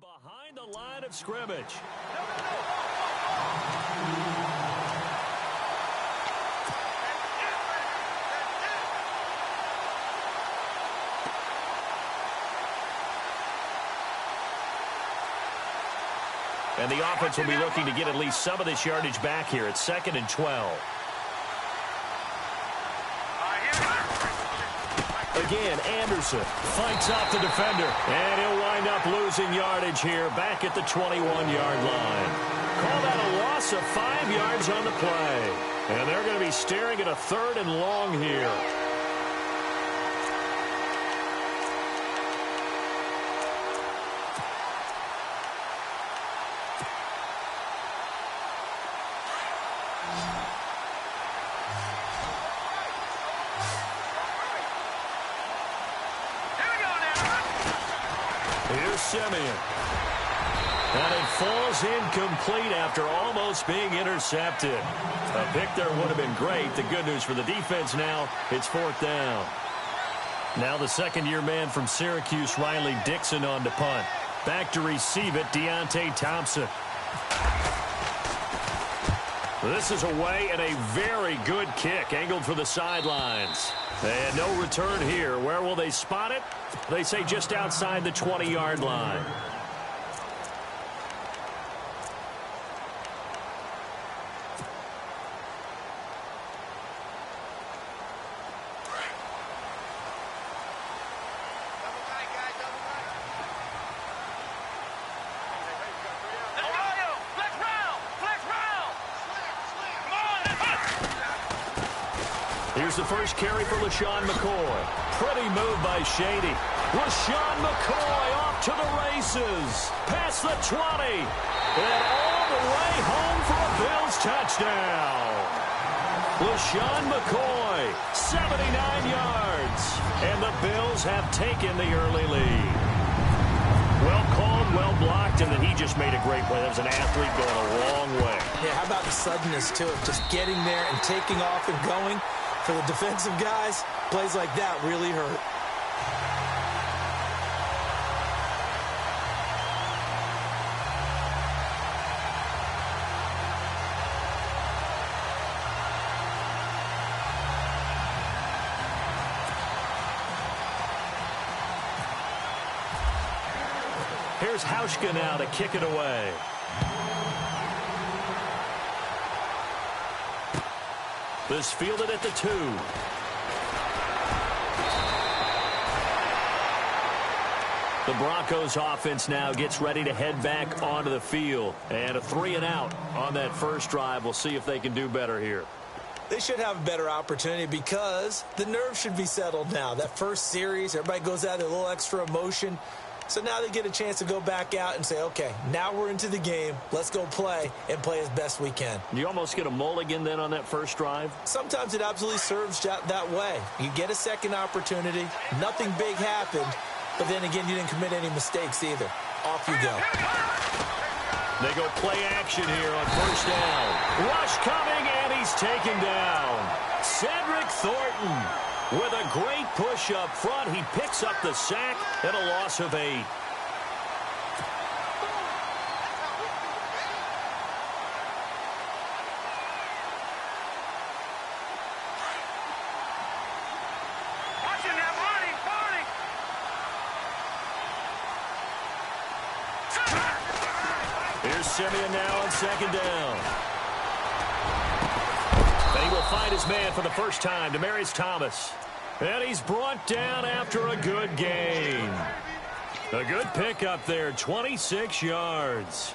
behind the line of scrimmage. And the offense will be looking to get at least some of this yardage back here at 2nd and 12. Again, Anderson fights off the defender, and he'll wind up losing yardage here back at the 21-yard line. Call that a loss of 5 yards on the play. And they're going to be staring at a 3rd and long here. Simeon. And it falls incomplete after almost being intercepted. A pick there would have been great. The good news for the defense now, it's 4th down. Now the second-year man from Syracuse, Riley Dixon, on to punt. Back to receive it, Deontay Thompson. This is away and a very good kick, angled for the sidelines. And no return here. Where will they spot it? They say just outside the 20-yard line. Here's the first carry for LaShawn McCoy. Pretty move by Shady. LaShawn McCoy off to the races. Past the 20. And all the way home for a Bills touchdown. LaShawn McCoy, 79 yards. And the Bills have taken the early lead. Well called, well blocked, and then he just made a great play. That was an athlete going a long way. Yeah, how about the suddenness to it? Just getting there and taking off and going. For the defensive guys, plays like that really hurt. Here's Hauschka now to kick it away. This fielded at the 2. The Broncos offense now gets ready to head back onto the field. And a 3-and-out on that first drive. We'll see if they can do better here. They should have a better opportunity because the nerves should be settled now. That first series, everybody goes out with a little extra emotion. So now they get a chance to go back out and say, okay, now we're into the game. Let's go play and play as best we can. You almost get a mulligan then on that first drive? Sometimes it absolutely serves that way. You get a second opportunity. Nothing big happened. But then again, you didn't commit any mistakes either. Off you go. They go play action here on first down. Rush coming, and he's taken down. Cedric Thornton. With a great push up front, he picks up the sack and a loss of 8. Here's Simeon now on second down. And he will find his man for the first time, Demaryius Thomas. And he's brought down after a good gain. A good pickup there, 26 yards.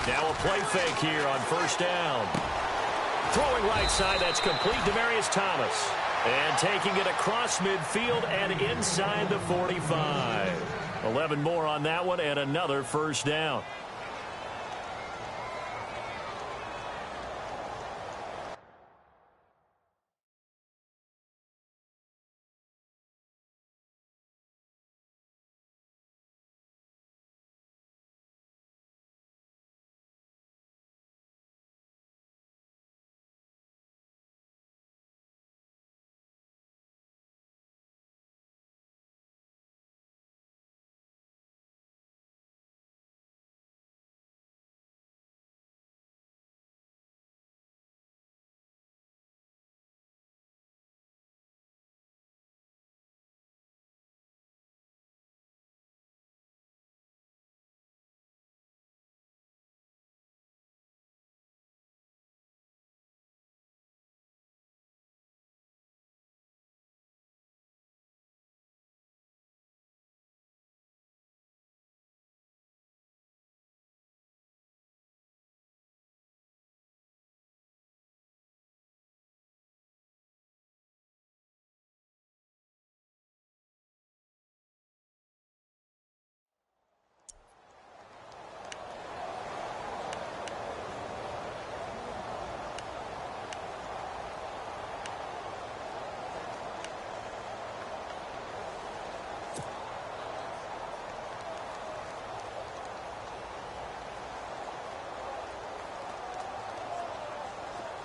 Now a play fake here on first down. Throwing right side, that's complete, Demaryius Thomas. And taking it across midfield and inside the 45. 11 more on that one and another first down.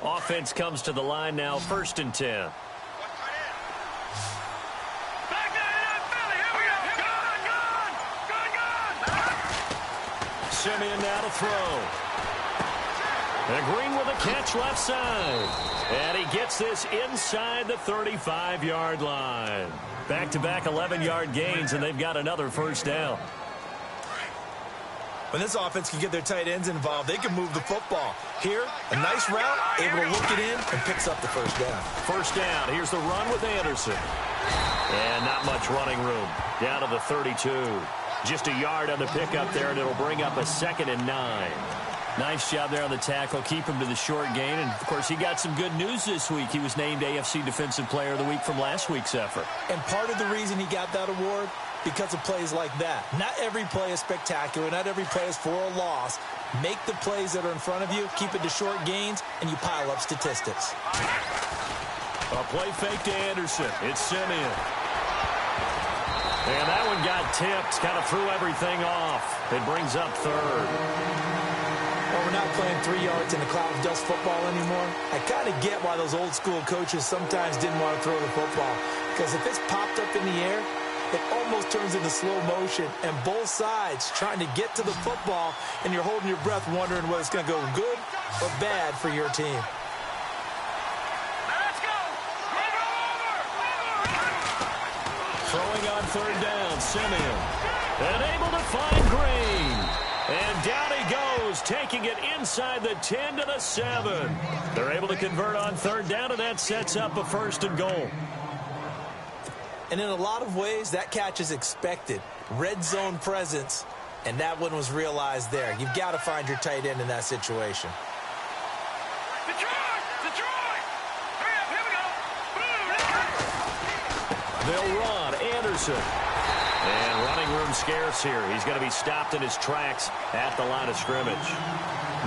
Offense comes to the line now, 1st and 10. Simeon now to throw. And Green with a catch left side. And he gets this inside the 35-yard line. Back-to-back 11-yard gains, and they've got another 1st down. When this offense can get their tight ends involved, they can move the football. Here, a nice route, able to look it in, and picks up the 1st down. 1st down. Here's the run with Anderson. And not much running room. Down to the 32. Just a yard on the pickup there, and it'll bring up a 2nd and 9. Nice job there on the tackle. Keep him to the short gain. And, of course, he got some good news this week. He was named AFC Defensive Player of the Week from last week's effort. And part of the reason he got that award, because of plays like that. Not every play is spectacular. Not every play is for a loss. Make the plays that are in front of you, keep it to short gains, and you pile up statistics. A play fake to Anderson. It's Simeon. And that one got tipped. Kind of threw everything off. It brings up 3rd. Well, we're not playing 3 yards in a cloud of dust football anymore. I kind of get why those old school coaches sometimes didn't want to throw the football. Because if it's popped up in the air, it almost turns into slow motion. And both sides trying to get to the football, and you're holding your breath wondering whether it's going to go good or bad for your team. Throwing on 3rd down, Simeon. And able to find Green. And down he goes, taking it inside the 10 to the 7. They're able to convert on 3rd down, and that sets up a 1st and goal. And in a lot of ways, that catch is expected. Red zone presence, and that one was realized there. You've got to find your tight end in that situation. They'll run. Anderson. And running room scarce here. He's going to be stopped in his tracks at the line of scrimmage.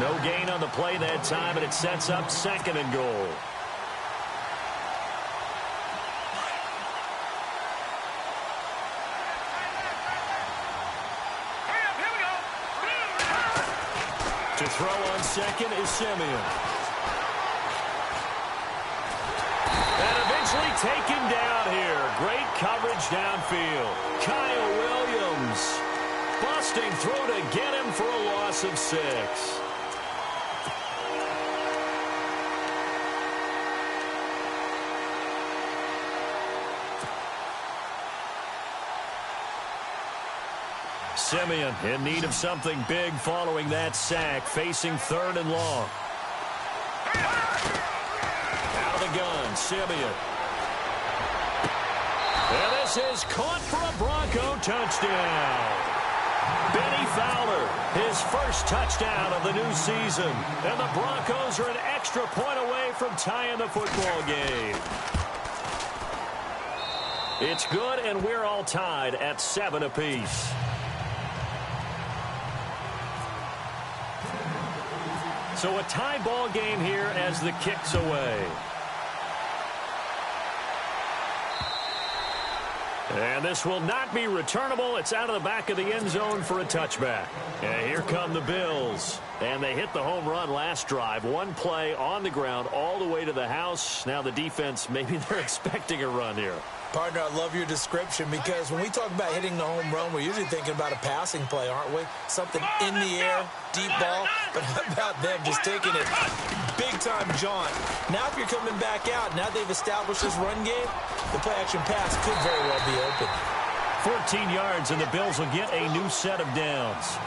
No gain on the play that time, and it sets up 2nd and goal. To throw on 2nd is Simeon. And eventually taken down here. Great coverage downfield. Kyle Williams busting through to get him for a loss of 6. Simeon in need of something big following that sack, facing 3rd and long. Out of the gun, Simeon. And this is caught for a Bronco touchdown. Benny Fowler, his 1st touchdown of the new season. And the Broncos are an extra point away from tying the football game. It's good, and we're all tied at 7 apiece. So a tie ball game here as the kick's away. And this will not be returnable. It's out of the back of the end zone for a touchback. And here come the Bills. And they hit the home run last drive. One play on the ground all the way to the house. Now the defense, maybe they're expecting a run here. Partner, I love your description, because when we talk about hitting the home run, we're usually thinking about a passing play, aren't we? Something in the air, deep ball. But how about them just taking it big-time jaunt? Now if you're coming back out, now they've established this run game, the play-action pass could very well be open. 14 yards, and the Bills will get a new set of downs.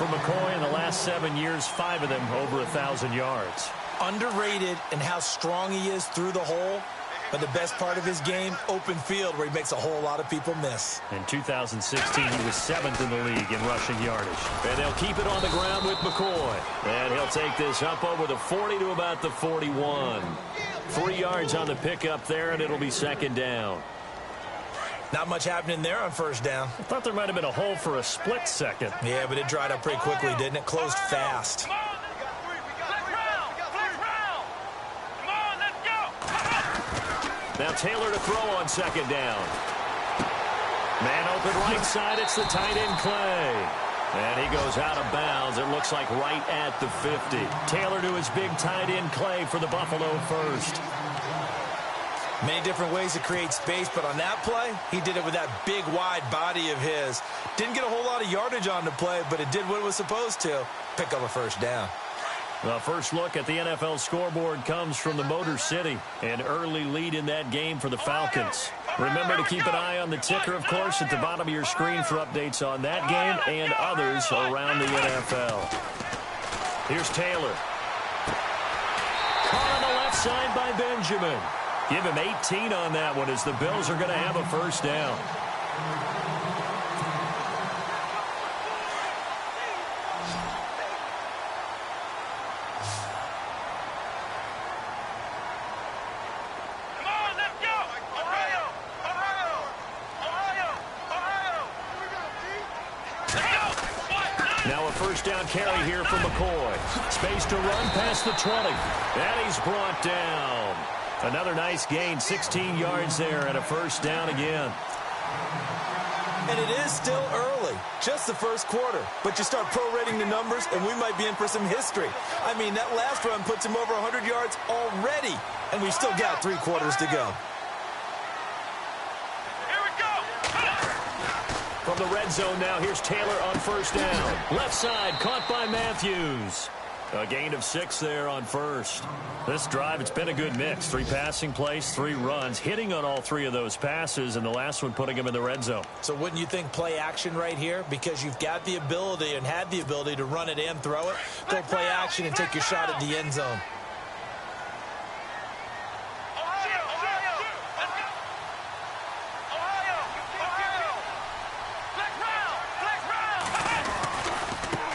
For McCoy in the last 7 years, 5 of them over 1,000 yards. Underrated in how strong he is through the hole. But the best part of his game, open field, where he makes a whole lot of people miss. In 2016, he was 7th in the league in rushing yardage. And they'll keep it on the ground with McCoy. And he'll take this up over the 40 to about the 41. 3 yards on the pickup there, and it'll be 2nd down. Not much happening there on 1st down. I thought there might have been a hole for a split second. Yeah, but it dried up pretty quickly, didn't it? Closed fast. Now Taylor to throw on 2nd down. Man open right side. It's the tight end Clay. And he goes out of bounds. It looks like right at the 50. Taylor to his big tight end Clay for the Buffalo first. Many different ways to create space, but on that play, he did it with that big, wide body of his. Didn't get a whole lot of yardage on the play, but it did what it was supposed to. Pick up a first down. The first look at the NFL scoreboard comes from the Motor City. An early lead in that game for the Falcons. Remember to keep an eye on the ticker, of course, at the bottom of your screen for updates on that game and others around the NFL. Here's Taylor. Caught on the left side by Benjamin. Give him 18 on that one as the Bills are going to have a first down. Now a first down carry here for McCoy. Space to run past the 20. And he's brought down. Another nice gain, 16 yards there and a first down again. And it is still early, just the first quarter. But you start prorating the numbers, and we might be in for some history. I mean, that last run puts him over 100 yards already, and we've still got 3 quarters to go. From the red zone now, here's Taylor on first down. Left side, caught by Matthews. A gain of 6 there on first. This drive, it's been a good mix. 3 passing plays, 3 runs, hitting on all 3 of those passes, and the last one putting him in the red zone. So wouldn't you think play action right here? Because you've got the ability and had the ability to run it and throw it. Go play action and take your shot at the end zone.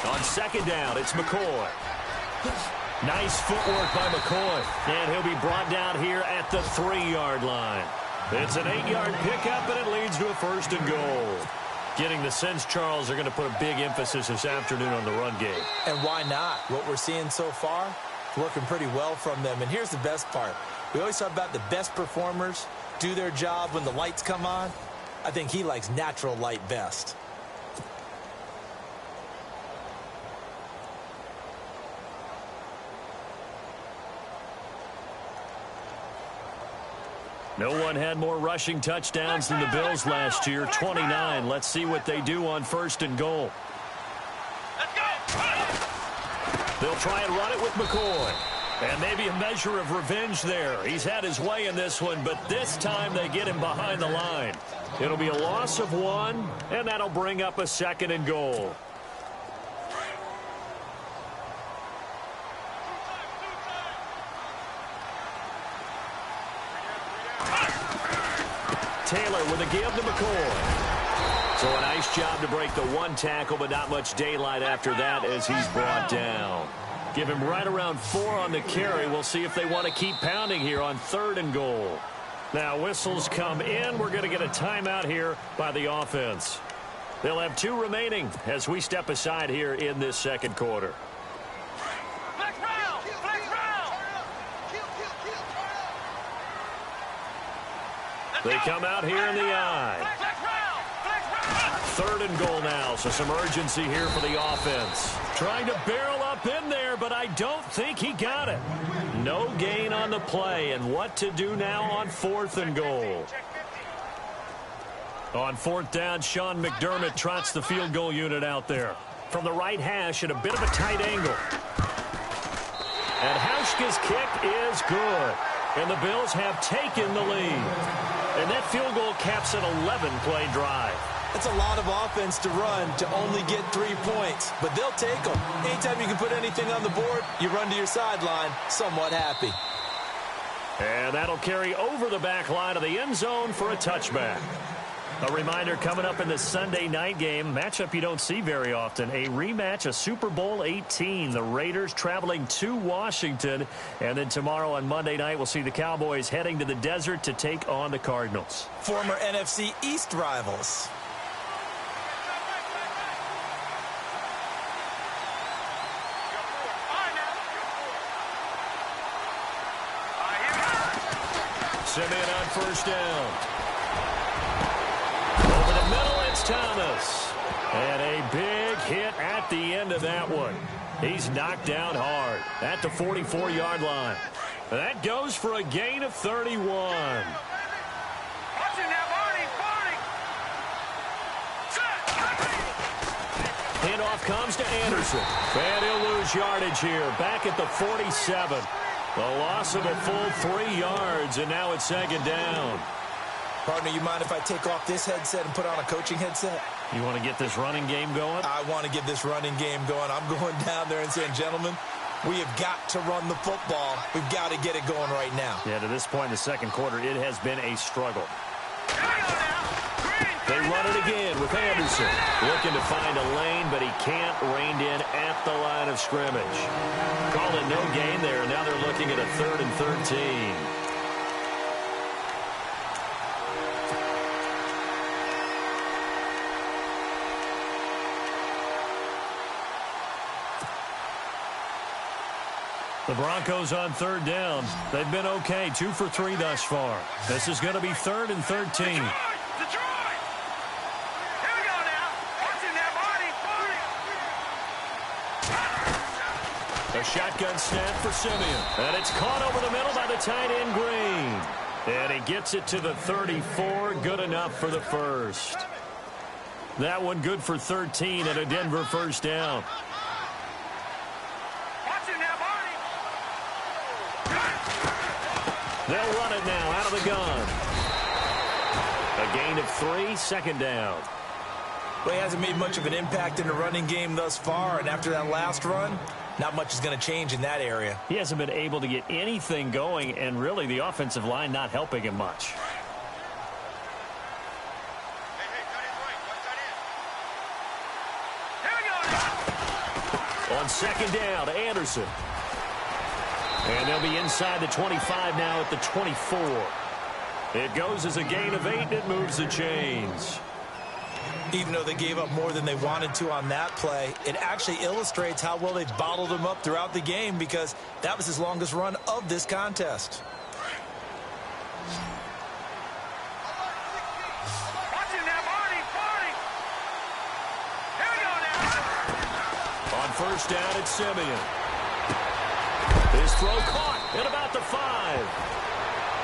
On second down, it's McCoy. Nice footwork by McCoy. And he'll be brought down here at the 3-yard line. It's an 8-yard pickup, and it leads to a first and goal. Getting the sense Charles are going to put a big emphasis this afternoon on the run game. And why not? What we're seeing so far, working pretty well from them. And here's the best part. We always talk about the best performers do their job when the lights come on. I think he likes natural light best. No one had more rushing touchdowns than the Bills last year, 29. Let's see what they do on first and goal. They'll try and run it with McCoy. And maybe a measure of revenge there. He's had his way in this one, but this time they get him behind the line. It'll be a loss of 1, and that'll bring up a second and goal. Taylor with a give to McCoy. So a nice job to break the 1 tackle, but not much daylight after that as he's brought down. Give him right around 4 on the carry. We'll see if they want to keep pounding here on third and goal. Now whistles come in. We're going to get a timeout here by the offense. They'll have 2 remaining as we step aside here in this second quarter. They come out here in the eye. Third and goal now, so some urgency here for the offense. Trying to barrel up in there, but I don't think he got it. No gain on the play, and what to do now on 4th and goal. On 4th down, Sean McDermott trots the field goal unit out there. From the right hash at a bit of a tight angle. And Hauschka's kick is good. And the Bills have taken the lead. And that field goal caps an 11-play drive. It's a lot of offense to run to only get 3 points, but they'll take them. Anytime you can put anything on the board, you run to your sideline somewhat happy. And that'll carry over the back line of the end zone for a touchback. A reminder coming up in the Sunday night game, matchup you don't see very often, a rematch of Super Bowl 18. The Raiders traveling to Washington. And then tomorrow on Monday night, we'll see the Cowboys heading to the desert to take on the Cardinals. Former NFC East rivals. Simeon on first down. Over the middle, it's Thomas. And a big hit at the end of that one. He's knocked down hard at the 44-yard line. That goes for a gain of 31. Handoff comes to Anderson. And he'll lose yardage here. Back at the 47. The loss of a full 3 yards, and now it's second down. Partner, you mind if I take off this headset and put on a coaching headset? You want to get this running game going? I want to get this running game going. I'm going down there and saying, gentlemen, we have got to run the football. We've got to get it going right now. Yeah, to this point in the second quarter, it has been a struggle. They run it again with Anderson. Looking to find a lane, but he can't rein in at the line of scrimmage. Call it no gain there. Now they're looking at a 3rd and 13. The Broncos on 3rd down. They've been okay, 2 for 3 thus far. This is going to be 3rd and 13. A shotgun snap for Simeon. And it's caught over the middle by the tight end Green. And he gets it to the 34. Good enough for the first. That one good for 13 and a Denver first down. They'll run it now out of the gun. A gain of 3, second down. Well, he hasn't made much of an impact in the running game thus far, and after that last run, not much is going to change in that area. He hasn't been able to get anything going, and really the offensive line not helping him much. On second down, Anderson. And they'll be inside the 25 now at the 24. It goes as a gain of 8, and it moves the chains. Even though they gave up more than they wanted to on that play, it actually illustrates how well they've bottled him up throughout the game because that was his longest run of this contest. On first down, it's Simeon. His throw caught at about the 5.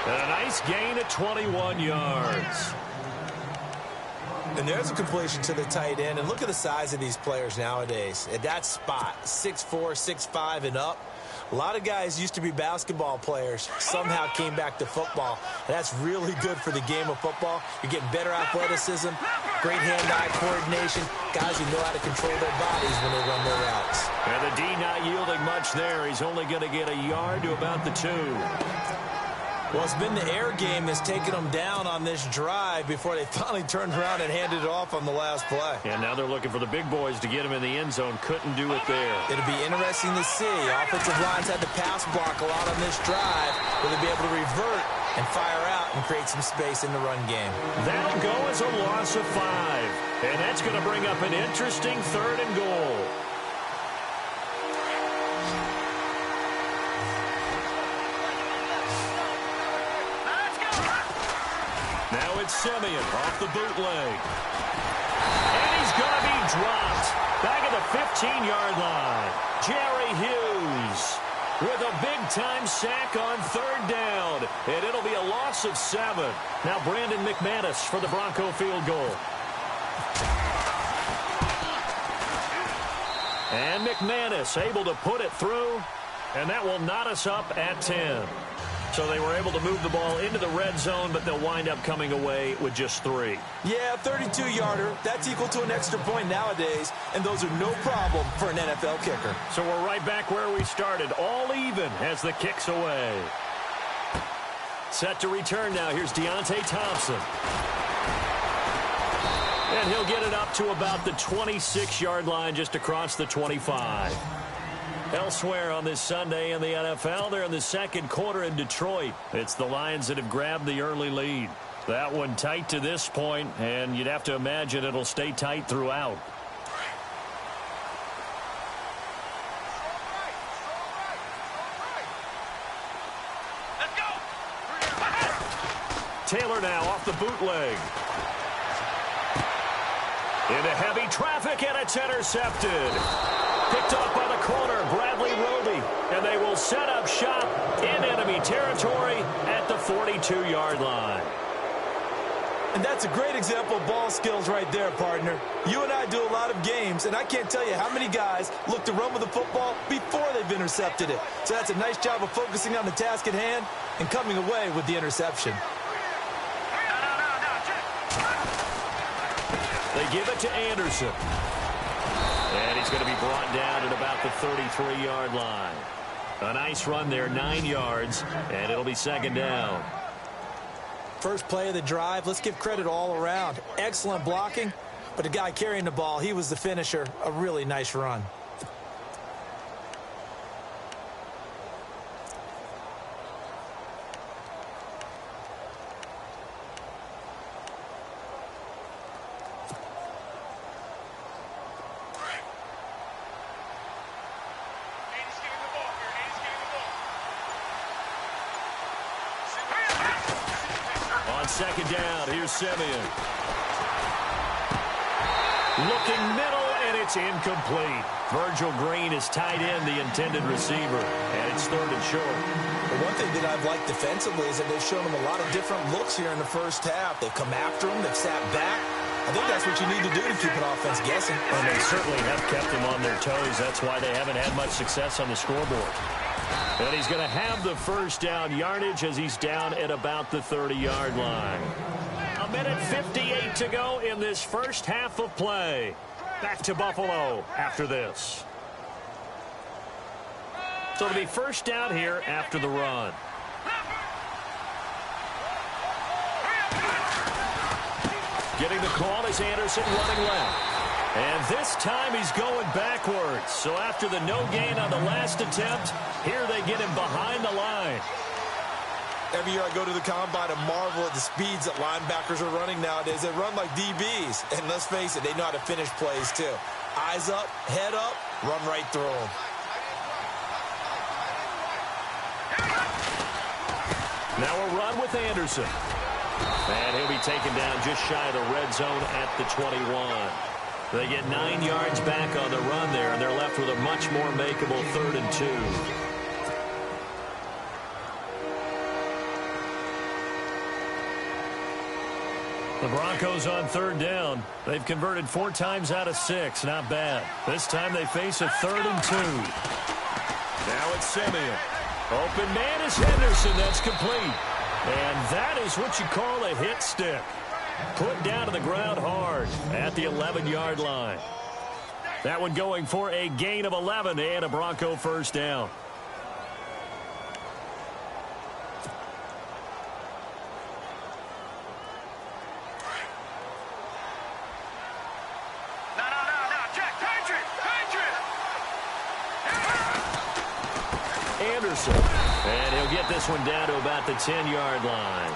And a nice gain at 21 yards. And there's a completion to the tight end. And look at the size of these players nowadays. At that spot, 6'4", 6'5", and up. A lot of guys used to be basketball players, somehow came back to football. And that's really good for the game of football. You're getting better athleticism, great hand-eye coordination, guys who know how to control their bodies when they run their routes. And the D not yielding much there. He's only going to get a yard to about the 2. Well, it's been the air game that's taken them down on this drive before they finally turned around and handed it off on the last play. And now they're looking for the big boys to get him in the end zone. Couldn't do it there. It'll be interesting to see. Offensive lines had to pass block a lot on this drive. Will they be able to revert and fire out and create some space in the run game? That'll go as a loss of 5. And that's going to bring up an interesting 3rd and goal. Now it's Simeon off the bootleg. And he's going to be dropped. Back at the 15-yard line. Jerry Hughes with a big-time sack on 3rd down. And it'll be a loss of 7. Now Brandon McManus for the Bronco field goal. And McManus able to put it through. And that will knot us up at 10. So they were able to move the ball into the red zone, but they'll wind up coming away with just 3. Yeah, 32-yarder. That's equal to an extra point nowadays, and those are no problem for an NFL kicker. So we're right back where we started, all even as the kick's away. Set to return now. Here's Deontay Thompson. And he'll get it up to about the 26-yard line, just across the 25. Elsewhere on this Sunday in the NFL, they're in the second quarter in Detroit. It's the Lions that have grabbed the early lead. That one tight to this point, and you'd have to imagine it'll stay tight throughout. Taylor now off the bootleg. Into heavy traffic, and it's intercepted. Picked off by the corner, Bradley Roby. And they will set up shop in enemy territory at the 42-yard line. And that's a great example of ball skills right there, partner. You and I do a lot of games, and I can't tell you how many guys look to run with the football before they've intercepted it. So that's a nice job of focusing on the task at hand and coming away with the interception. They give it to Anderson. And he's going to be brought down at about the 33-yard line. A nice run there, 9 yards, and it'll be second down. First play of the drive, let's give credit all around. Excellent blocking, but the guy carrying the ball, he was the finisher. A really nice run. Second down, here's Simeon. Looking middle, and it's incomplete. Virgil Green is tied in, the intended receiver, and it's third and short. Well, one thing that I've liked defensively is that they've shown him a lot of different looks here in the first half. They've come after him, they've sat back. I think that's what you need to do to keep an offense guessing. And they certainly have kept him on their toes. That's why they haven't had much success on the scoreboard. And he's going to have the first down yardage as he's down at about the 30-yard line. A minute 58 to go in this first half of play. Back to Buffalo after this. So it'll be first down here after the run. Getting the call is Anderson running left. And this time he's going backwards. So after the no gain on the last attempt, here they get him behind the line. Every year I go to the combine and marvel at the speeds that linebackers are running nowadays. They run like DBs. And let's face it, they know how to finish plays too. Eyes up, head up, run right through them. Now a run with Anderson. And he'll be taken down just shy of the red zone at the 21. They get 9 yards back on the run there, and they're left with a much more makeable 3rd and 2. The Broncos on 3rd down. They've converted 4 times out of 6. Not bad. This time they face a 3rd and 2. Now it's Simeon. Open man is Henderson. That's complete. And that is what you call a hit stick. Put down to the ground hard at the 11-yard line. That one going for a gain of 11 and a Bronco first down. Anderson. And he'll get this one down to about the 10-yard line.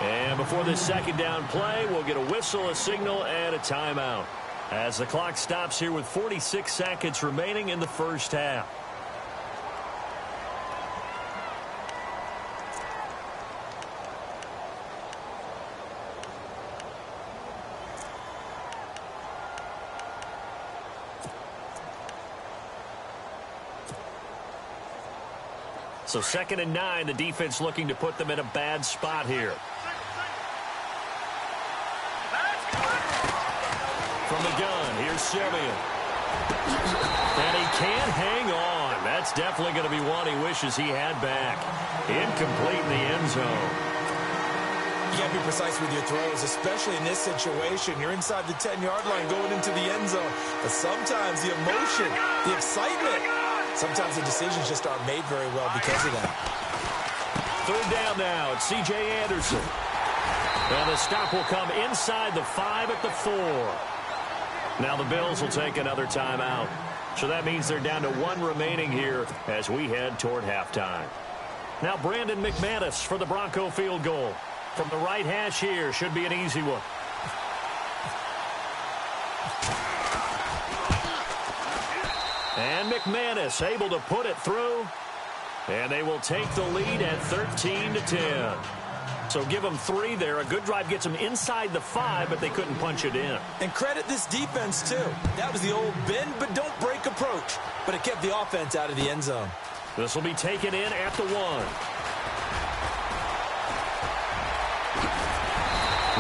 And before this second down play, we'll get a whistle, a signal, and a timeout. As the clock stops here with 46 seconds remaining in the first half. So 2nd and 9, the defense looking to put them in a bad spot here. From the gun, here's Simeon. And he can't hang on. That's definitely going to be one he wishes he had back. Incomplete in the end zone. You got to be precise with your throws, especially in this situation. You're inside the 10-yard line going into the end zone. But sometimes the emotion, the excitement, sometimes the decisions just aren't made very well because of that. 3rd down now. It's C.J. Anderson. And the stop will come inside the 5 at the 4. Now the Bills will take another timeout. So that means they're down to 1 remaining here as we head toward halftime. Now Brandon McManus for the Bronco field goal. From the right hash here, should be an easy one. And McManus able to put it through. And they will take the lead at 13-10. So give them 3 there. A good drive gets them inside the 5, but they couldn't punch it in. And credit this defense, too. That was the old bend but don't break approach. But it kept the offense out of the end zone. This will be taken in at the 1.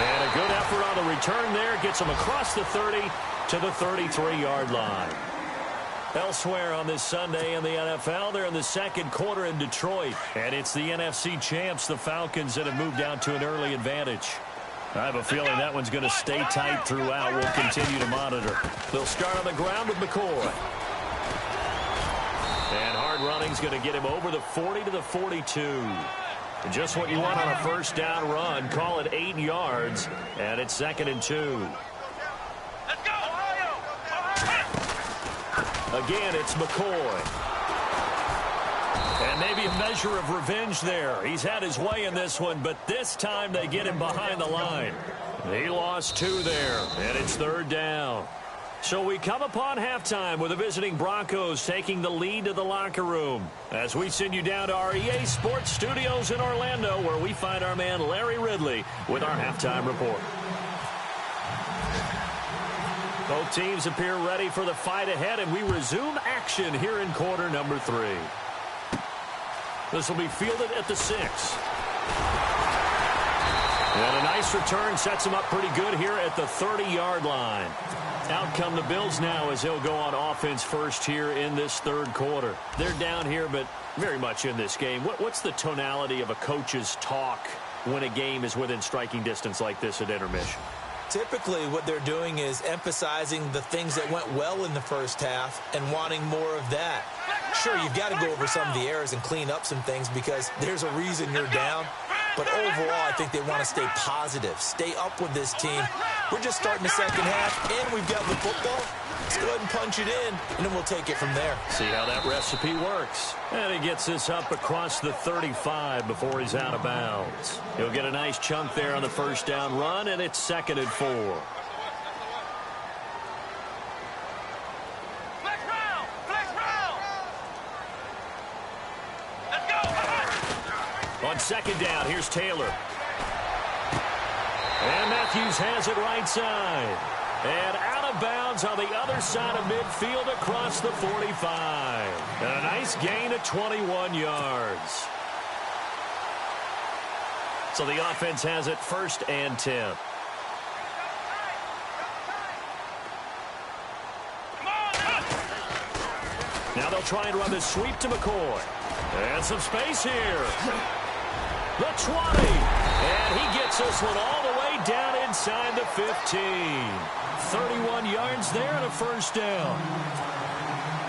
And a good effort on the return there. Gets them across the 30 to the 33-yard line. Elsewhere on this Sunday in the NFL, they're in the second quarter in Detroit. And it's the NFC champs, the Falcons, that have moved out to an early advantage. I have a feeling that one's going to stay tight throughout. We'll continue to monitor. They'll start on the ground with McCoy. And hard running's going to get him over the 40 to the 42. And just what you want on a first down run. Call it 8 yards. And it's 2nd and 2. Again, it's McCoy. And maybe a measure of revenge there. He's had his way in this one, but this time they get him behind the line. He lost 2 there, and it's 3rd down. So we come upon halftime with the visiting Broncos taking the lead to the locker room. As we send you down to our EA Sports Studios in Orlando, where we find our man Larry Ridley with our halftime report. Both teams appear ready for the fight ahead, and we resume action here in quarter number 3. This will be fielded at the 6. And a nice return sets him up pretty good here at the 30-yard line. Out come the Bills now as they'll go on offense first here in this 3rd quarter. They're down here, but very much in this game. What's the tonality of a coach's talk when a game is within striking distance like this at intermission? Typically, what they're doing is emphasizing the things that went well in the first half and wanting more of that. Sure, you've got to go over some of the errors and clean up some things because there's a reason you're down. But overall, I think they want to stay positive, stay up with this team. We're just starting the second half, and we've got the football. Let's go ahead and punch it in, and then we'll take it from there. See how that recipe works. And he gets this up across the 35 before he's out of bounds. He'll get a nice chunk there on the first down run, and it's 2nd and 4. On 2nd down, here's Taylor. And Matthews has it right side. And out of bounds on the other side of midfield across the 45. And a nice gain of 21 yards. So the offense has it 1st and 10. Now they'll try and run this sweep to McCoy. And some space here. The 20. And he gets this one all the way down inside the 15. 31 yards there and a first down.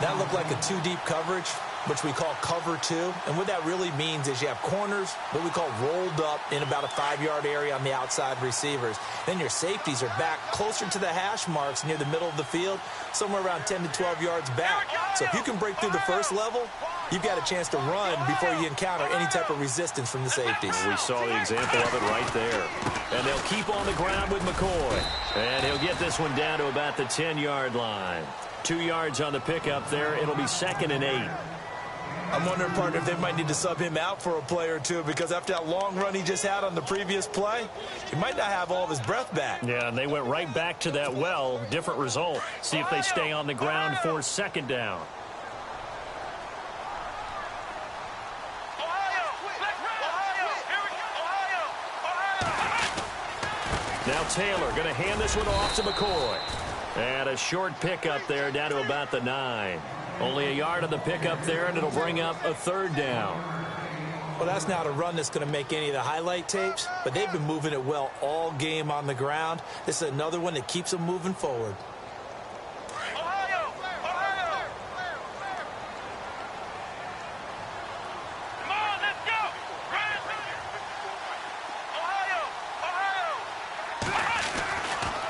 That looked like a 2-deep coverage, which we call cover 2. And what that really means is you have corners, what we call rolled up in about a 5-yard area on the outside receivers. Then your safeties are back closer to the hash marks near the middle of the field, somewhere around 10 to 12 yards back. So if you can break through the first level, you've got a chance to run before you encounter any type of resistance from the safeties. We saw the example of it right there. And they'll keep on the ground with McCoy. And he'll get this one down to about the 10-yard line. 2 yards on the pickup there. It'll be 2nd and 8. I'm wondering, partner, if they might need to sub him out for a play or two because after that long run he just had on the previous play, he might not have all of his breath back. Yeah, and they went right back to that well. Different result. See if they stay on the ground for 2nd down. Now Taylor going to hand this one off to McCoy. And a short pickup there down to about the 9. Only a yard on the pickup there, and it'll bring up a 3rd down. Well, that's not a run that's going to make any of the highlight tapes, but they've been moving it well all game on the ground. This is another one that keeps them moving forward.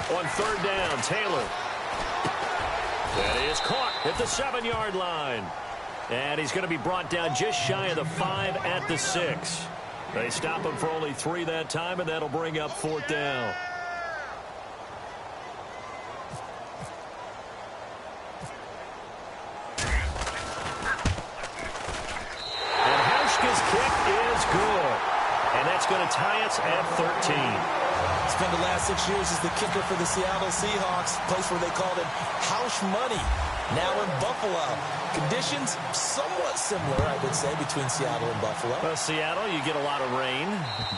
On 3rd down, Taylor. That is caught at the 7-yard line. And he's going to be brought down just shy of the 5 at the 6. They stop him for only 3 that time, and that'll bring up 4th down. And Hauschka's kick is good. And that's That's going to tie us at 13. Spent the last 6 years as the kicker for the Seattle Seahawks, place where they called him House Money. Now in Buffalo. Conditions somewhat similar, I would say, between Seattle and Buffalo. Well, Seattle, you get a lot of rain.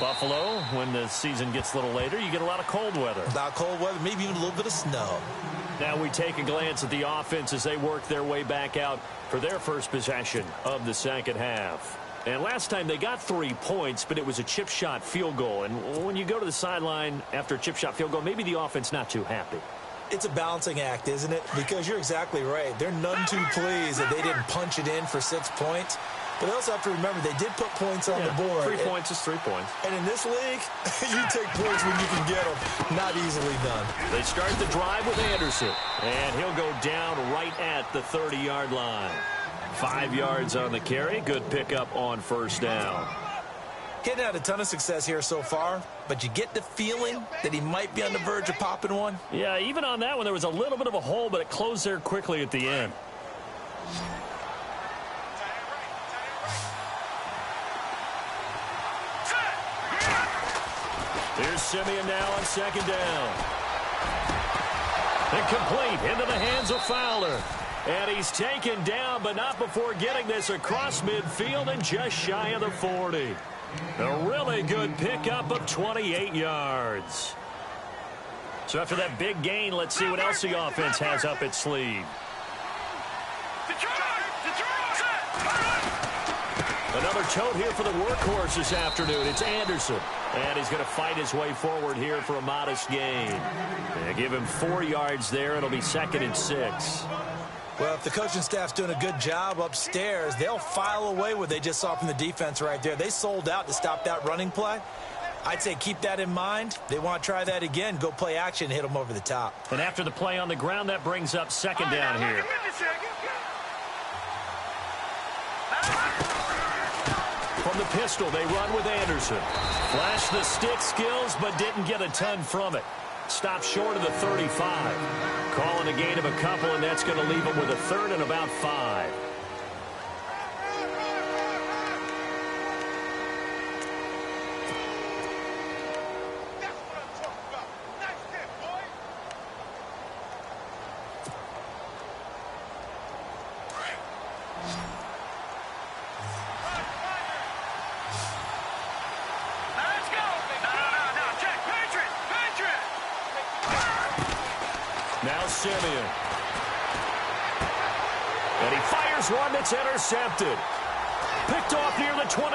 Buffalo, when the season gets a little later, you get a lot of cold weather. A lot of cold weather, maybe even a little bit of snow. Now we take a glance at the offense as they work their way back out for their first possession of the second half. And last time they got 3 points, but it was a chip shot field goal. And when you go to the sideline after a chip shot field goal, maybe the offense not too happy. It's a balancing act, isn't it? Because you're exactly right. They're none too pleased that they didn't punch it in for 6 points. But they also have to remember they did put points on the board. 3 points is 3 points. And in this league, you take points when you can get them. Not easily done. They start the drive with Anderson. And he'll go down right at the 30-yard line. 5 yards on the carry. Good pickup on first down. Hadn't had a ton of success here so far, but you get the feeling that he might be on the verge of popping one. Yeah, even on that one, there was a little bit of a hole, but it closed there quickly at the end. Here's Simeon now on second down. Incomplete into the hands of Fowler. And he's taken down, but not before getting this across midfield and just shy of the 40. A really good pickup of 28 yards. So after that big gain, let's see what else the offense has up its sleeve. Another tote here for the workhorse this afternoon. It's Anderson. And he's going to fight his way forward here for a modest gain. They give him 4 yards there. It'll be 2nd and 6. Well, if the coaching staff's doing a good job upstairs, they'll file away what they just saw from the defense right there. They sold out to stop that running play. I'd say keep that in mind. They want to try that again. Go play action, hit them over the top. And after the play on the ground, that brings up 2nd down here. From the pistol, they run with Anderson. Flashed the stick skills, but didn't get a ton from it. Stopped short of the 35. Calling a gain of a couple, and that's going to leave him with a 3rd and about 5. Now Simeon. And he fires one that's intercepted. Picked off near the 29.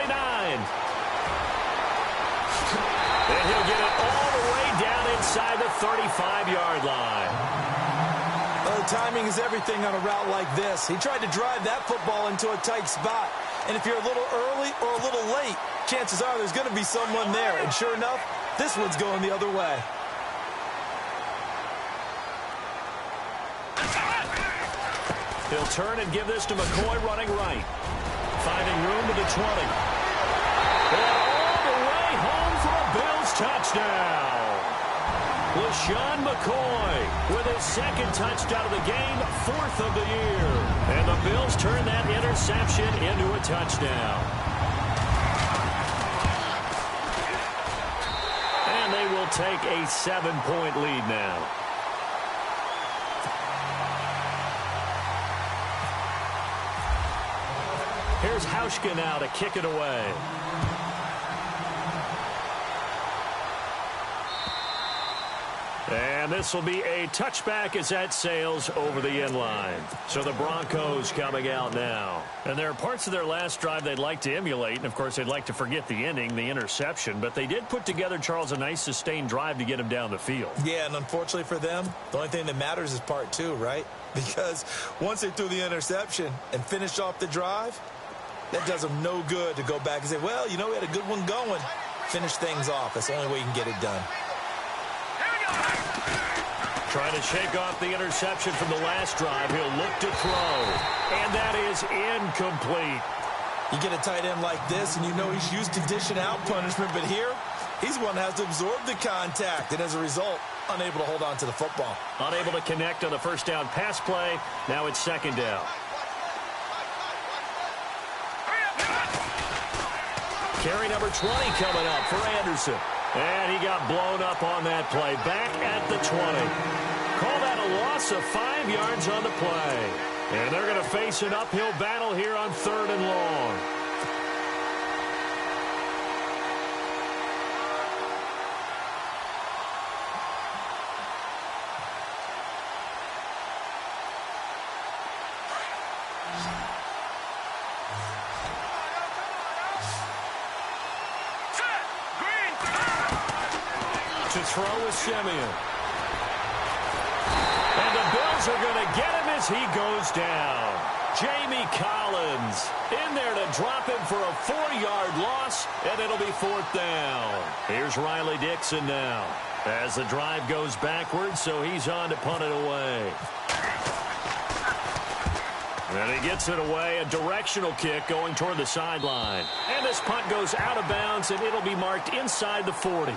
And he'll get it all the way down inside the 35-yard line. Well, the timing is everything on a route like this. He tried to drive that football into a tight spot. And if you're a little early or a little late, chances are there's going to be someone there. And sure enough, this one's going the other way. He'll turn and give this to McCoy running right. Finding room to the 20. And all the way home for a Bills touchdown. LaShawn McCoy with his 2nd touchdown of the game, 4th of the year. And the Bills turn that interception into a touchdown. And they will take a 7-point lead now. Here's Hauschka now to kick it away. And this will be a touchback as that sails over the end line. So the Broncos coming out now. And there are parts of their last drive they'd like to emulate. And, of course, they'd like to forget the ending, the interception. But they did put together, Charles, a nice sustained drive to get him down the field. Yeah, and unfortunately for them, the only thing that matters is part 2, right? Because once they threw the interception and finished off the drive, that does them no good to go back and say, well, you know, we had a good one going. Finish things off. That's the only way you can get it done. Trying to shake off the interception from the last drive. He'll look to throw. And that is incomplete. You get a tight end like this, and you know he's used to dishing out punishment. But here, he's the one that has to absorb the contact. And as a result, unable to hold on to the football. Unable to connect on the first down pass play. Now it's 2nd down. Carry number 20 coming up for Anderson. And he got blown up on that play. Back at the 20. Call that a loss of 5 yards on the play. And they're going to face an uphill battle here on 3rd and long. To throw is Simeon. And the Bills are going to get him as he goes down. Jamie Collins in there to drop him for a 4-yard loss, and it'll be 4th down. Here's Riley Dixon now as the drive goes backwards, so he's on to punt it away. And he gets it away, a directional kick going toward the sideline. And this punt goes out of bounds, and it'll be marked inside the 40.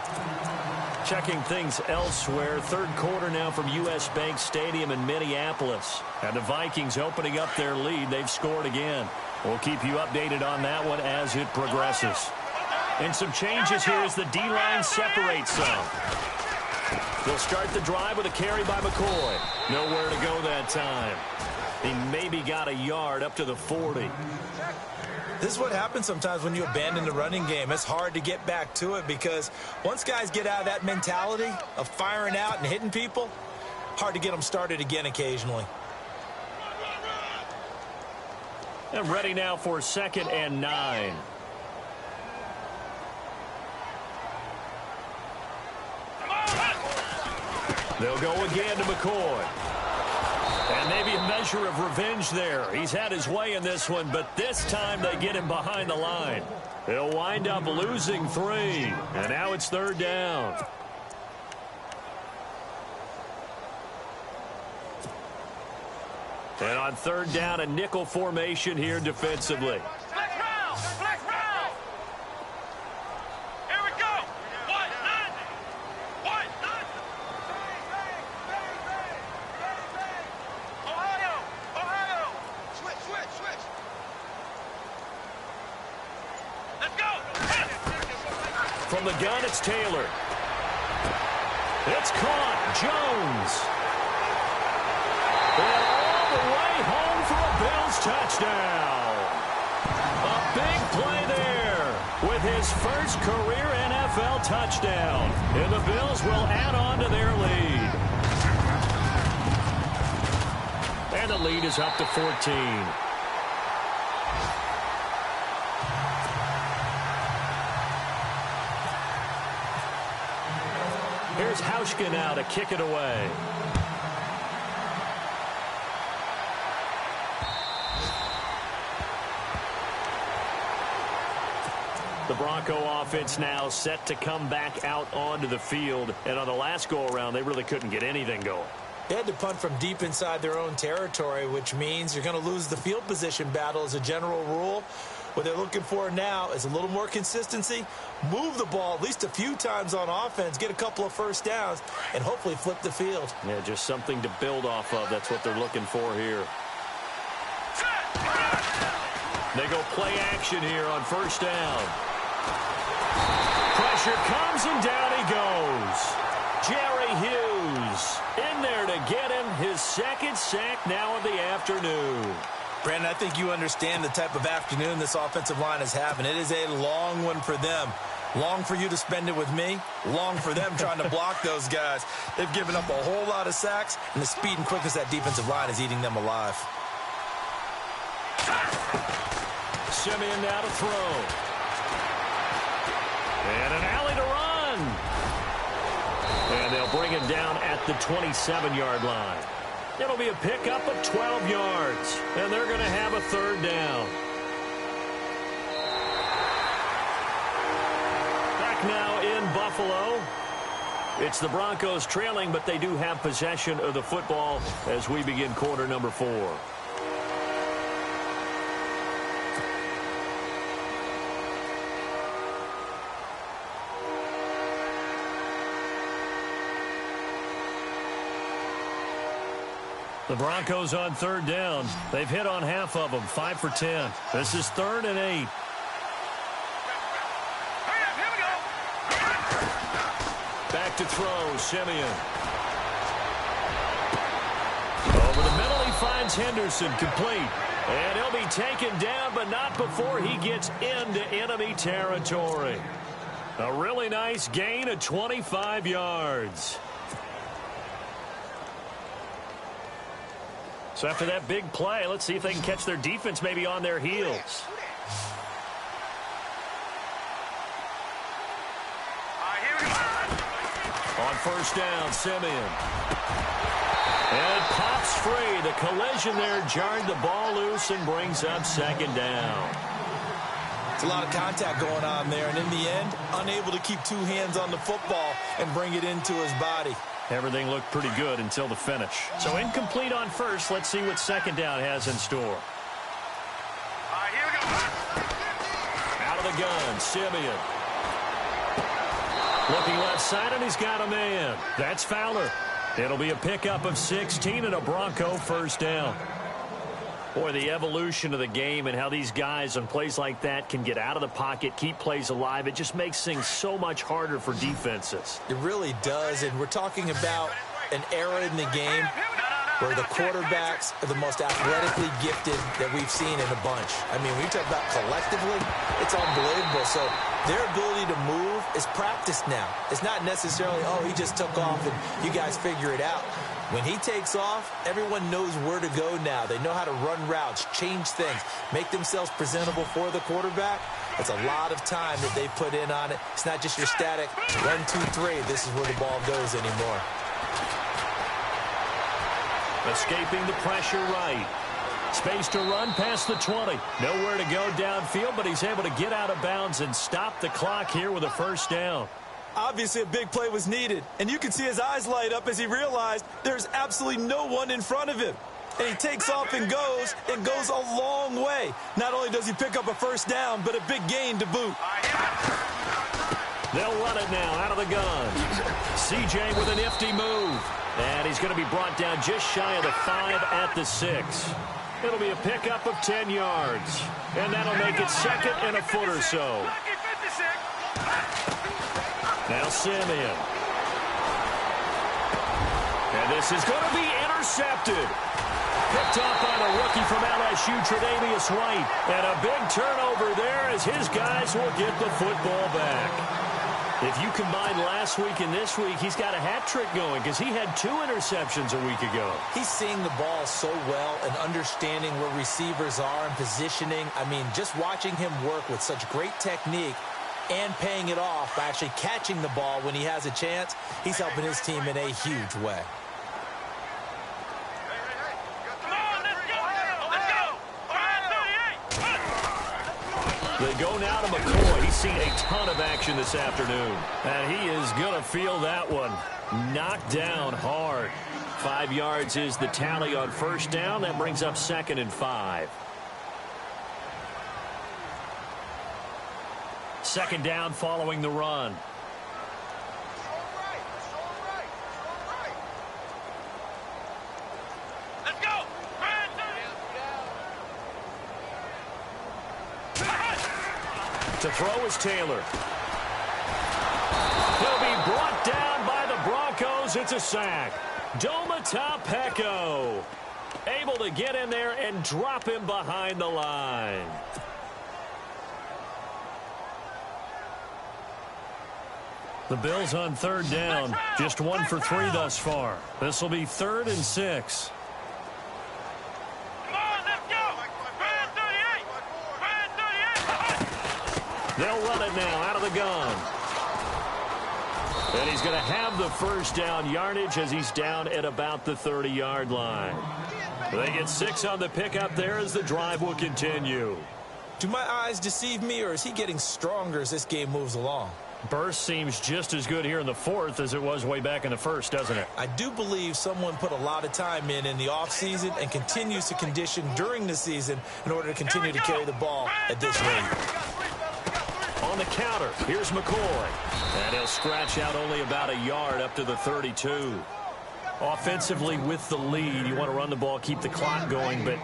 Checking things elsewhere, 3rd quarter now from U.S. Bank Stadium in Minneapolis. And the Vikings opening up their lead. They've scored again. We'll keep you updated on that one as it progresses. And some changes here as the D-line separates some. They'll start the drive with a carry by McCoy. Nowhere to go that time. He maybe got a yard up to the 40. This is what happens sometimes when you abandon the running game. It's hard to get back to it because once guys get out of that mentality of firing out and hitting people, hard to get them started again occasionally. And ready now for 2nd and 9. They'll go again to McCoy. And maybe a measure of revenge there. He's had his way in this one, but this time they get him behind the line. He'll wind up losing 3. And now it's 3rd down. And on 3rd down, a nickel formation here defensively. From the gun, it's Taylor. It's caught. Jones. And all the way home for a Bills touchdown. A big play there with his first career NFL touchdown. And the Bills will add on to their lead. And the lead is up to 14. Here's Hauschka now to kick it away. The Bronco offense now set to come back out onto the field. And on the last go-around, they really couldn't get anything going. They had to punt from deep inside their own territory, which means you're going to lose the field position battle as a general rule. What they're looking for now is a little more consistency, move the ball at least a few times on offense, get a couple of first downs, and hopefully flip the field. Yeah, just something to build off of. That's what they're looking for here. They go play action here on 1st down. Pressure comes, and down he goes. Jerry Hughes in there to get him his 2nd sack now of the afternoon. Brandon, I think you understand the type of afternoon this offensive line is having. It is a long one for them. Long for you to spend it with me. Long for them trying to block those guys. They've given up a whole lot of sacks, and the speed and quickness of that defensive line is eating them alive. Simeon now to throw. And an alley to run. And they'll bring him down at the 27-yard line. It'll be a pickup of 12 yards, and they're going to have a 3rd down. Back now in Buffalo. It's the Broncos trailing, but they do have possession of the football as we begin quarter number 4. The Broncos on 3rd down. They've hit on half of them, 5 for 10. This is 3rd and 8. back to throw. Simeon. Over the middle, he finds Henderson, complete. And he'll be taken down, but not before he gets into enemy territory. A really nice gain of 25 yards. So after that big play, let's see if they can catch their defense maybe on their heels. On first down, Simeon. And pops free. The collision there jarred the ball loose and brings up second down. It's a lot of contact going on there, and in the end, unable to keep two hands on the football and bring it into his body. Everything looked pretty good until the finish. So incomplete on first. Let's see what second down has in store. Here we go. Out of the gun, Simeon. Looking left side, and he's got a man. That's Fowler. It'll be a pickup of 16 and a Bronco first down. Boy, the evolution of the game and how these guys on plays like that can get out of the pocket, keep plays alive, it just makes things so much harder for defenses. It really does, and we're talking about an era in the game where the quarterbacks are the most athletically gifted that we've seen in a bunch. I mean, when you talk about collectively, it's unbelievable. So their ability to move is practiced now. It's not necessarily, oh, he just took off and you guys figure it out. When he takes off, everyone knows where to go now. They know how to run routes, change things, make themselves presentable for the quarterback. It's a lot of time that they put in on it. It's not just your static 1, 2, 3. This is where the ball goes anymore. Escaping the pressure right. Space to run past the 20. Nowhere to go downfield, but he's able to get out of bounds and stop the clock here with a first down. Obviously, a big play was needed, and you can see his eyes light up as he realized there's absolutely no one in front of him. And he takes off and goes a long way. Not only does he pick up a first down, but a big gain to boot. They'll run it now out of the gun. CJ with a nifty move. And he's going to be brought down just shy of the 5 at the 6. It'll be a pickup of 10 yards. And that'll make it second and a foot or so. Now Simeon. And this is going to be intercepted. Picked off by the rookie from LSU, Tre'Davious White. And a big turnover there as his guys will get the football back. If you combine last week and this week, he's got a hat trick going because he had 2 interceptions a week ago. He's seeing the ball so well and understanding where receivers are and positioning. I mean, just watching him work with such great technique and paying it off by actually catching the ball when he has a chance, he's helping his team in a huge way. They go now to McCoy. He's seen a ton of action this afternoon. And he is going to feel that one. Knocked down hard. 5 yards is the tally on first down. That brings up second and 5. Second down following the run. To throw is Taylor. He'll be brought down by the Broncos. It's a sack. Deepntha55's able to get in there and drop him behind the line. The Bills on third down. Just 1 for 3 thus far. This will be 3rd and 6. They'll run it now out of the gun. And he's going to have the first down yardage as he's down at about the 30-yard line. They get 6 on the pickup there as the drive will continue. Do my eyes deceive me, or is he getting stronger as this game moves along? Burst seems just as good here in the 4th as it was way back in the 1st, doesn't it? I do believe someone put a lot of time in the offseason and continues to condition during the season in order to continue to carry the ball at this rate. On the counter, here's McCoy. And he'll scratch out only about a yard up to the 32. Offensively with the lead, you want to run the ball, keep the clock going, but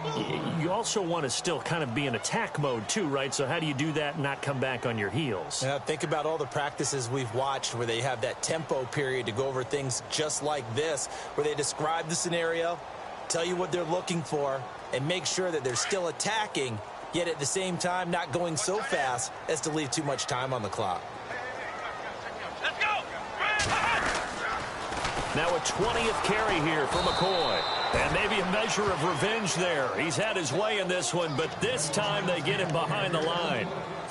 you also want to still kind of be in attack mode too, right? So how do you do that and not come back on your heels? Yeah, think about all the practices we've watched where they have that tempo period to go over things just like this, where they describe the scenario, tell you what they're looking for, and make sure that they're still attacking, yet at the same time not going so fast as to leave too much time on the clock. Let's go! Now a 20th carry here for McCoy. And maybe a measure of revenge there. He's had his way in this one, but this time they get him behind the line.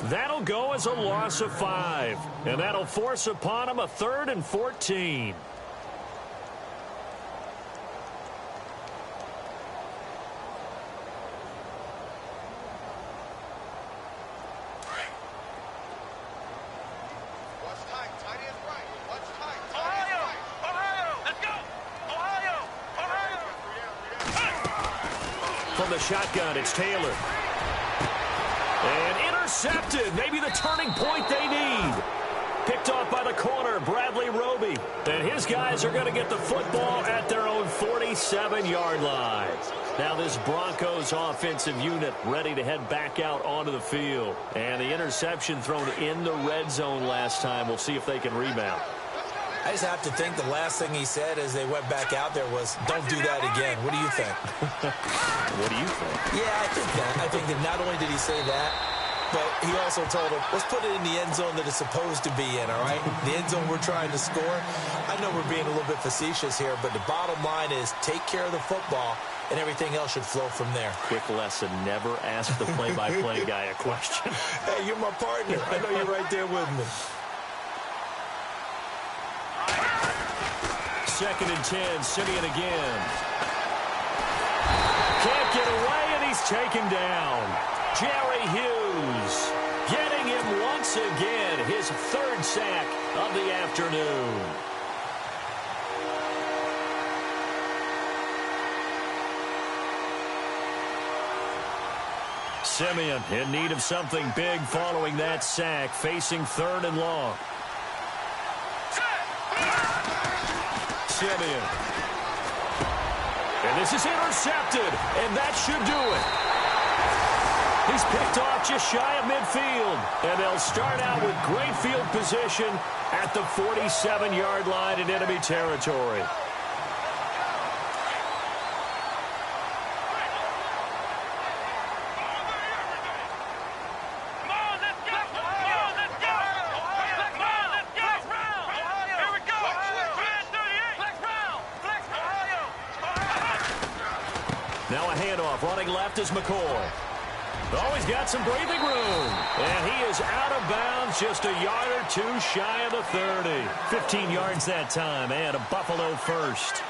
That'll go as a loss of 5. And that'll force upon him a 3rd and 14. From the shotgun, it's Taylor. And intercepted. Maybe the turning point they need. Picked off by the corner, Bradley Roby. And his guys are going to get the football at their own 47-yard line. Now this Broncos offensive unit ready to head back out onto the field. And the interception thrown in the red zone last time. We'll see if they can rebound. I just have to think the last thing he said as they went back out there was, don't do that again. What do you think? What do you think? Yeah, I think that. I think that not only did he say that, but he also told him, let's put it in the end zone that it's supposed to be in, all right? The end zone we're trying to score. I know we're being a little bit facetious here, but the bottom line is take care of the football, and everything else should flow from there. Quick lesson, never ask the play-by-play guy a question. Hey, you're my partner. I know you're right there with me. 2nd and 10, Simeon again. Can't get away, and he's taken down. Jerry Hughes getting him once again, his 3rd sack of the afternoon. Simeon in need of something big following that sack, facing 3rd and long. Simeon. And this is intercepted, and that should do it. He's picked off just shy of midfield, and they'll start out with great field position at the 47-yard line in enemy territory. Now a handoff, running left is McCoy. Oh, he's got some breathing room. And he is out of bounds, just a yard or two shy of the 30. 15 yards that time, and a Buffalo first.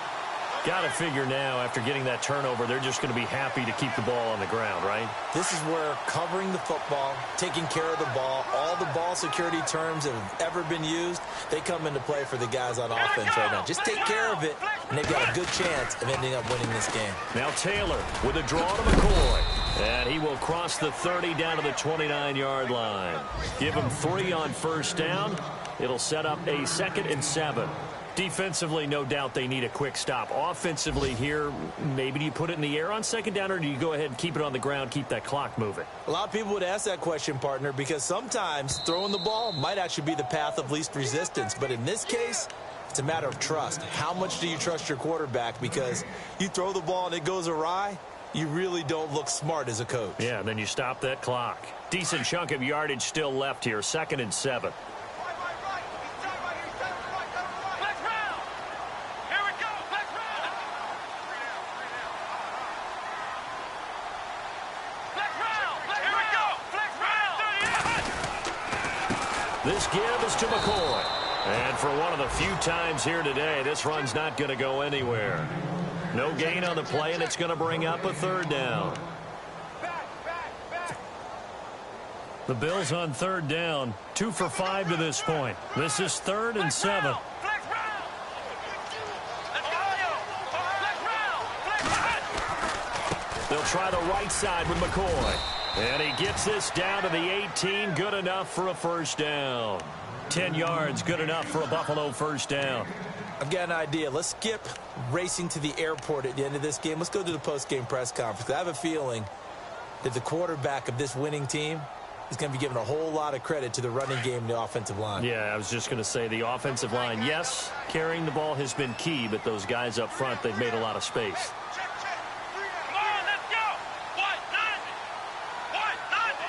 Got to figure now, after getting that turnover, they're just going to be happy to keep the ball on the ground, right? This is where covering the football, taking care of the ball, all the ball security terms that have ever been used, they come into play for the guys on offense right now. Just take care of it, and they've got a good chance of ending up winning this game. Now Taylor with a draw to McCoy. And he will cross the 30 down to the 29-yard line. Give him 3 on 1st down. It'll set up a 2nd and 7. Defensively, no doubt they need a quick stop. Offensively here, maybe do you put it in the air on 2nd down, or do you go ahead and keep it on the ground, keep that clock moving? A lot of people would ask that question, partner, because sometimes throwing the ball might actually be the path of least resistance. But in this case, it's a matter of trust. How much do you trust your quarterback? Because you throw the ball and it goes awry, you really don't look smart as a coach. Yeah, and then you stop that clock. Decent chunk of yardage still left here, 2nd and 7. This give is to McCoy. And for one of the few times here today, this run's not going to go anywhere. No gain on the play, and it's going to bring up a 3rd down. The Bills on 3rd down, 2 for 5 to this point. This is 3rd and 7. They'll try the right side with McCoy. And he gets this down to the 18, good enough for a 1st down. 10 yards, good enough for a Buffalo 1st down. I've got an idea. Let's skip racing to the airport at the end of this game. Let's go to the post-game press conference. I have a feeling that the quarterback of this winning team is going to be given a whole lot of credit to the running game and the offensive line. Yeah, I was just going to say the offensive line, yes, carrying the ball has been key, but those guys up front, they've made a lot of space. Come on, let's go. What? Nothing. What? Nothing.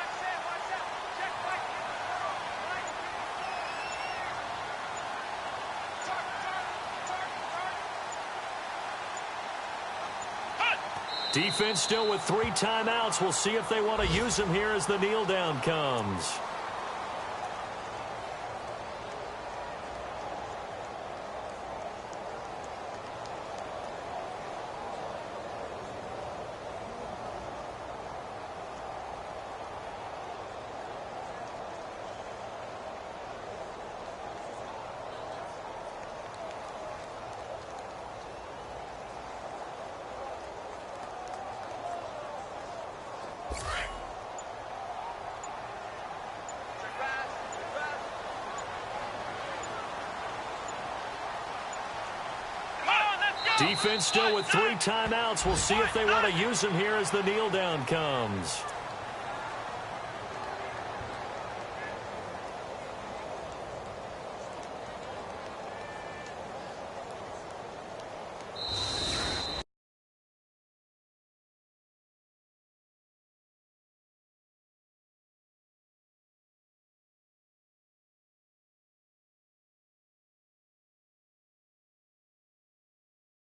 Defense still with 3 timeouts. We'll see if they want to use them here as the kneel down comes. Defense still with 3 timeouts. We'll see if they want to use them here as the kneel down comes.